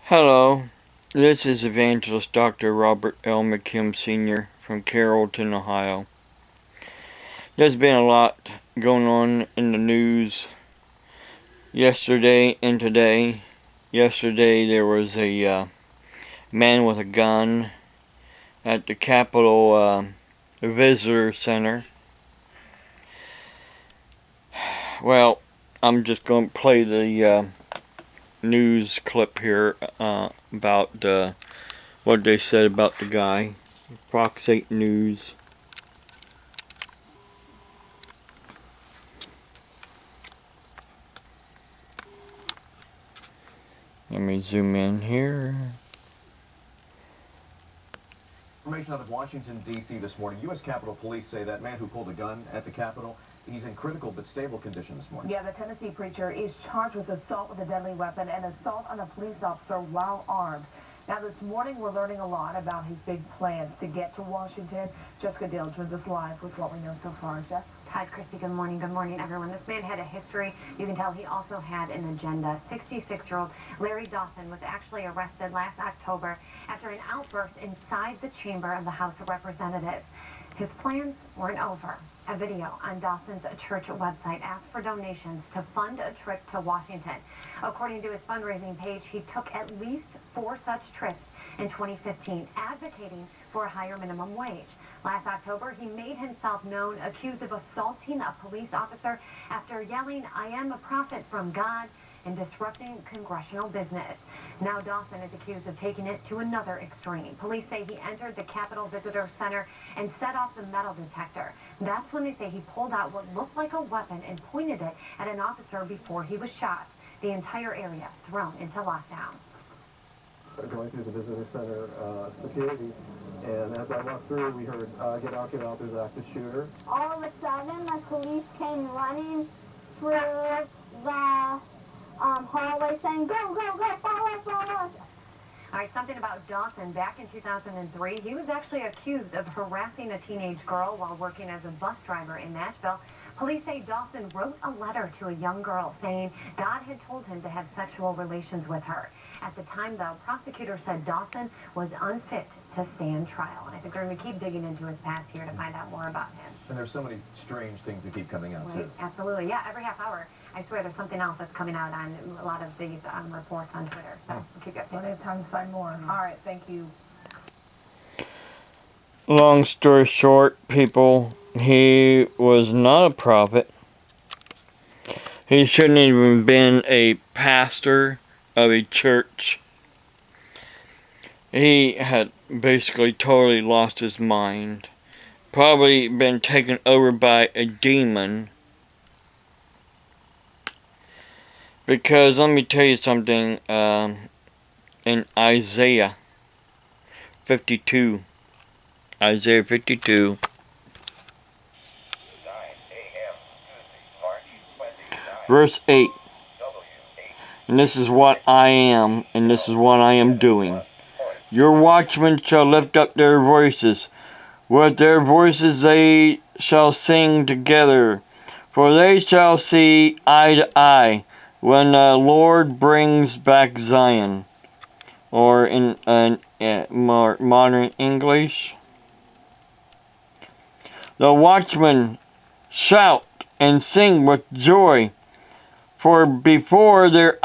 Hello, this is Evangelist Dr. Robert L. McKim Sr. from Carrollton, Ohio. There's been a lot going on in the news yesterday and today. Yesterday there was a man with a gun at the Capitol Visitor Center. Well, I'm just going to play the news clip here about what they said about the guy. Fox 8 News. Let me zoom in here. Information out of Washington, D.C. this morning. U.S. Capitol Police say that man who pulled a gun at the Capitol, he's in critical but stable condition this morning. Yeah, the Tennessee preacher is charged with assault with a deadly weapon and assault on a police officer while armed. Now, this morning, we're learning a lot about his big plans to get to Washington. Jessica Dale joins us live with what we know so far. Jess? Hi, Christy. Good morning. Good morning, everyone. This man had a history. You can tell he also had an agenda. 66-year-old Larry Dawson was actually arrested last October after an outburst inside the chamber of the House of Representatives. His plans weren't over. A video on Dawson's church website asked for donations to fund a trip to Washington. According to his fundraising page, he took at least 4 such trips in 2015, advocating for a higher minimum wage. Last October, he made himself known, accused of assaulting a police officer after yelling, "I am a prophet from God," and disrupting congressional business. Now Dawson is accused of taking it to another extreme. Police say he entered the Capitol Visitor Center and set off the metal detector. That's when they say he pulled out what looked like a weapon and pointed it at an officer before he was shot. The entire area thrown into lockdown. Going through the Visitor Center security, and as I walked through, we heard, get out, there's an active shooter. All of a sudden, the police came running through the hallway saying, go, go, go, follow us. All right, something about Dawson. Back in 2003, he was actually accused of harassing a teenage girl while working as a bus driver in Nashville. Police say Dawson wrote a letter to a young girl saying God had told him to have sexual relations with her. At the time, though, prosecutors said Dawson was unfit to stand trial. And I think we're going to keep digging into his past here to find out more about him. And there's so many strange things that keep coming out, Right? too. Absolutely. Yeah, every half hour, I swear there's something else that's coming out on a lot of these reports on Twitter. So we'll keep you Plenty updated. of time to find more. All right, thank you. Long story short, people, he was not a prophet. He shouldn't even been a pastor of a church. He had basically totally lost his mind. Probably been taken over by a demon. Because let me tell you something, in Isaiah 52, verse 8, and this is what I am, and this is what I am doing. Your watchmen shall lift up their voices. With their voices they shall sing together. For they shall see eye to eye when the Lord brings back Zion. Or in more modern English, the watchmen shout and sing with joy. For before their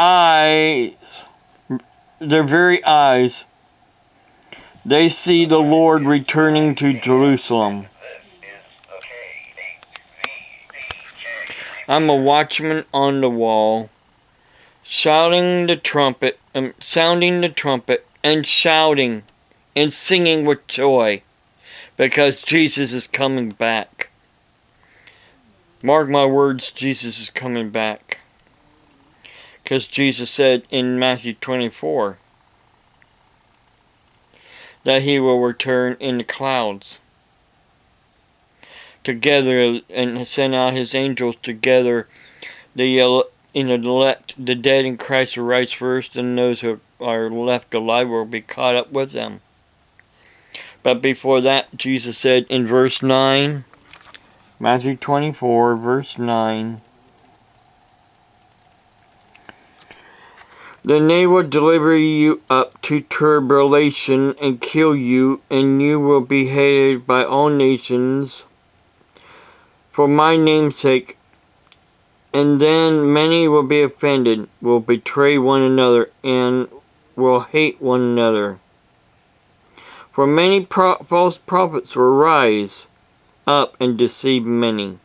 very eyes, they see the Lord returning to Jerusalem. I'm a watchman on the wall, sounding the trumpet, and shouting and singing with joy, because Jesus is coming back. Mark my words, Jesus is coming back. Because Jesus said in Matthew 24 that he will return in the clouds together and send out his angels together. The dead in Christ will rise first, and those who are left alive will be caught up with them. But before that, Jesus said in verse 9, Matthew 24, verse 9, Then they will deliver you up to tribulation and kill you, and you will be hated by all nations for my name's sake. And then many will be offended, will betray one another, and will hate one another. For many false prophets will rise up and deceive many.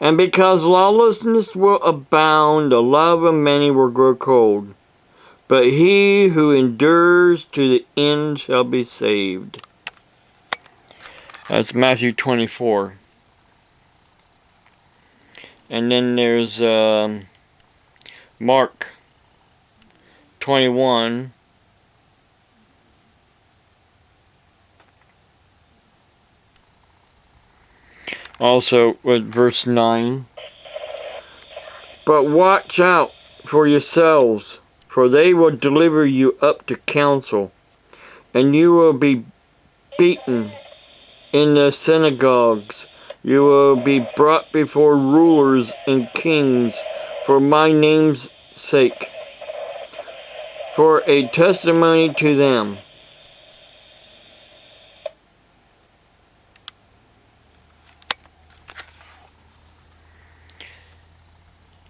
And because lawlessness will abound, the love of many will grow cold. But he who endures to the end shall be saved. That's Matthew 24. And then there's Mark 21. Also with verse 9. But watch out for yourselves, for they will deliver you up to council, and you will be beaten in the synagogues. You will be brought before rulers and kings for my name's sake, for a testimony to them.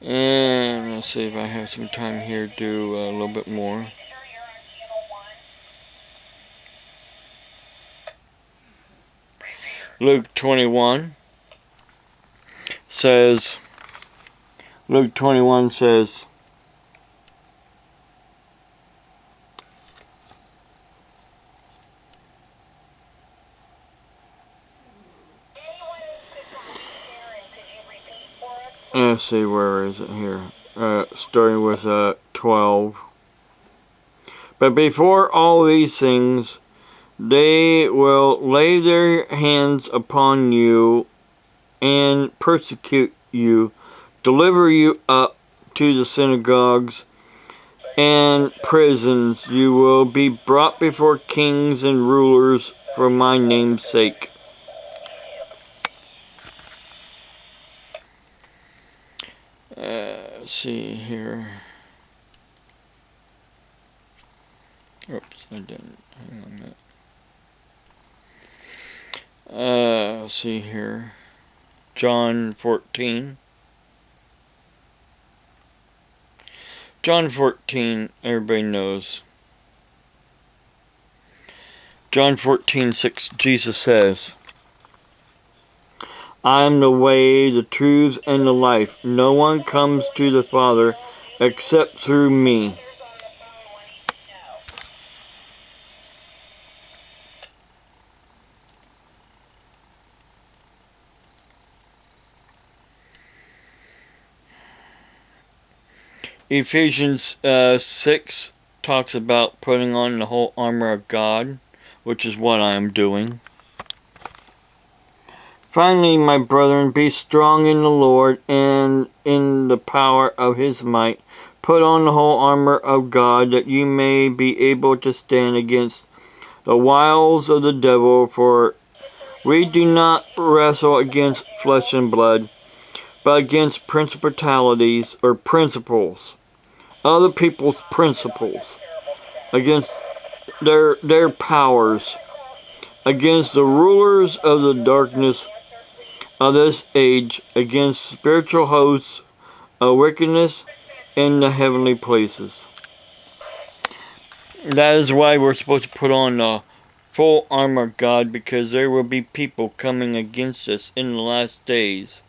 And let's see if I have some time here to do a little bit more. Luke 21 says, let's see, where is it here? Starting with 12. But before all these things, they will lay their hands upon you and persecute you, deliver you up to the synagogues and prisons. You will be brought before kings and rulers for my name's sake. Let's see here. Oops, I didn't. Hang on a minute. Let's see here. John 14. John 14, everybody knows. John 14:6, Jesus says, I am the way, the truth, and the life. No one comes to the Father except through me. Ephesians 6 talks about putting on the whole armor of God, which is what I am doing. Finally, my brethren, be strong in the Lord and in the power of his might. Put on the whole armor of God, that you may be able to stand against the wiles of the devil. For we do not wrestle against flesh and blood, but against principalities or principles, other people's principles, against their powers, against the rulers of the darkness of this age, against spiritual hosts of wickedness in the heavenly places. That is why we're supposed to put on the full armor of God, because there will be people coming against us in the last days.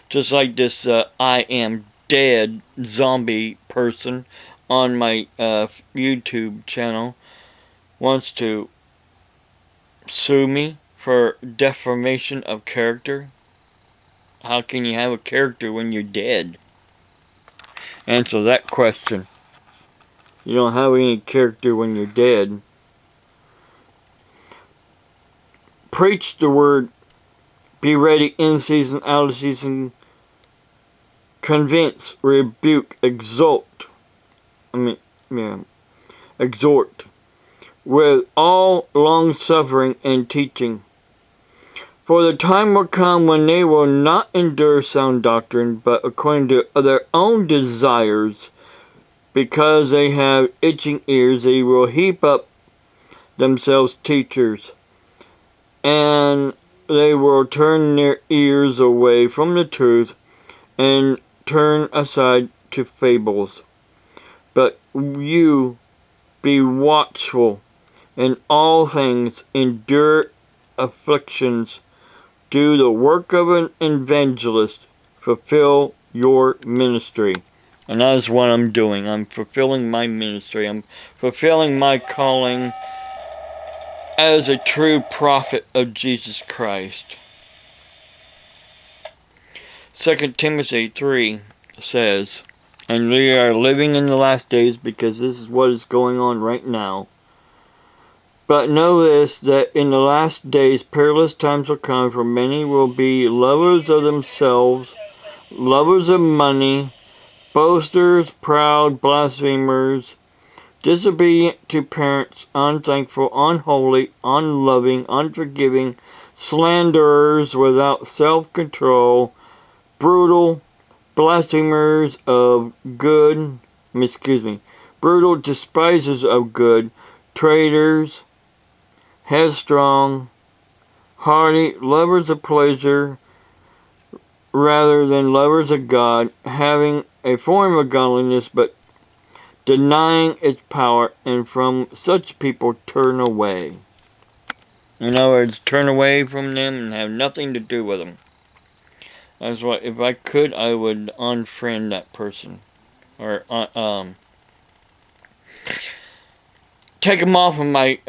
Just like this I am dead zombie person on my YouTube channel wants to sue me for defamation of character. How can you have a character when you're dead? Answer that question. You don't have any character when you're dead. Preach the word. Be ready in season, out of season. Convince, rebuke, exhort with all long suffering and teaching. For the time will come when they will not endure sound doctrine, but according to their own desires, because they have itching ears, they will heap up themselves teachers, and they will turn their ears away from the truth and turn aside to fables. But you be watchful in all things, endure afflictions, do the work of an evangelist, fulfill your ministry. And that is what I'm doing. I'm fulfilling my ministry. I'm fulfilling my calling as a true prophet of Jesus Christ. 2 Timothy 3 says, and we are living in the last days because this is what is going on right now. But know this, that in the last days perilous times will come, for many will be lovers of themselves, lovers of money, boasters, proud, blasphemers, disobedient to parents, unthankful, unholy, unloving, unforgiving, slanderers, without self-control, brutal, blasphemers of good, brutal, despisers of good, traitors, headstrong, hardy, lovers of pleasure rather than lovers of God, having a form of godliness but denying its power, and from such people turn away. In other words, turn away from them and have nothing to do with them. That's what, if I could, I would unfriend that person. Or, take them off of my,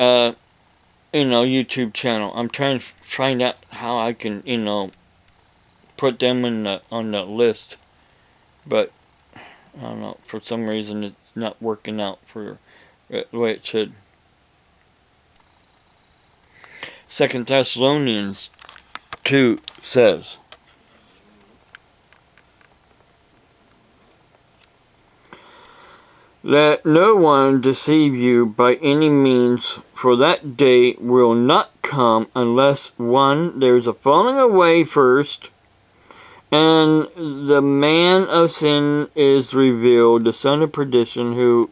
YouTube channel. I'm trying to find out how I can, put them on the list. But, I don't know, for some reason it's not working out for the way it should. 2 Thessalonians 2 says, let no one deceive you by any means, for that day will not come unless, 1, there's a falling away first, and the man of sin is revealed, the son of perdition, who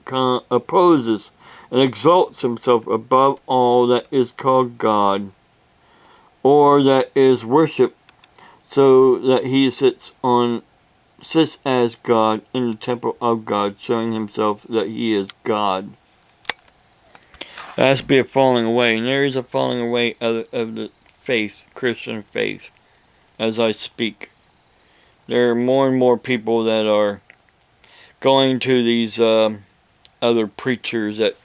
opposes and exalts himself above all that is called God, or that is worshipped, so that he sits as God in the temple of God, showing himself that he is God. There has to be a falling away, and there is a falling away of the faith, Christian faith, as I speak. There are more and more people that are going to these other preachers that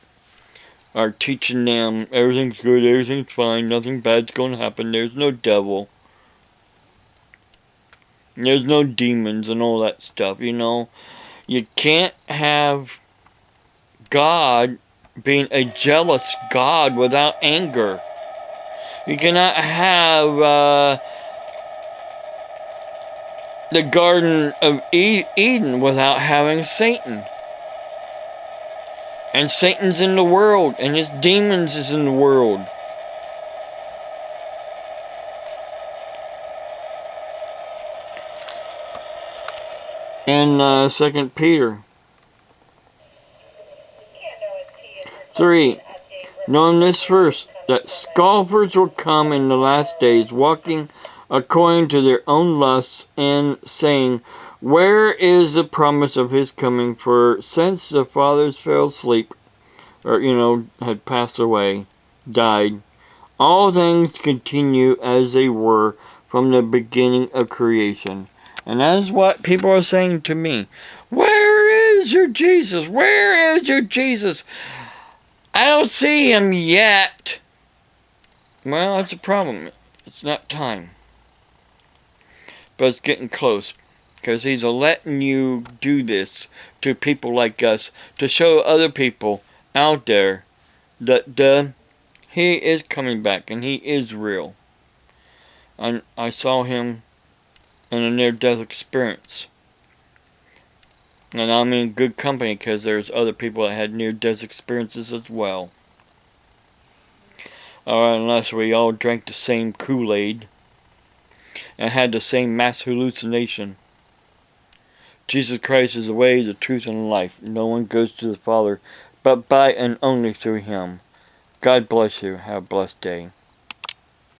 are teaching them everything's good, everything's fine, nothing bad's going to happen, there's no devil. There's no demons and all that stuff, You can't have God being a jealous God without anger. You cannot have the Garden of Eden without having Satan. And Satan's in the world, and his demons is in the world. In 2 Peter 3, knowing this first, that scoffers will come in the last days, walking according to their own lusts, and saying, where is the promise of his coming? For since the fathers fell asleep, or, had passed away, died, all things continue as they were from the beginning of creation. And that is what people are saying to me. Where is your Jesus? Where is your Jesus? I don't see him yet. Well, that's a problem. It's not time. But it's getting close. Because he's letting you do this to people like us. To show other people out there that he is coming back. And he is real. And I saw him in a near-death experience. And I'm in good company because there's other people that had near-death experiences as well. Alright, unless we all drank the same Kool-Aid. and had the same mass hallucination. Jesus Christ is the way, the truth, and the life. No one goes to the Father but by and only through Him. God bless you. Have a blessed day.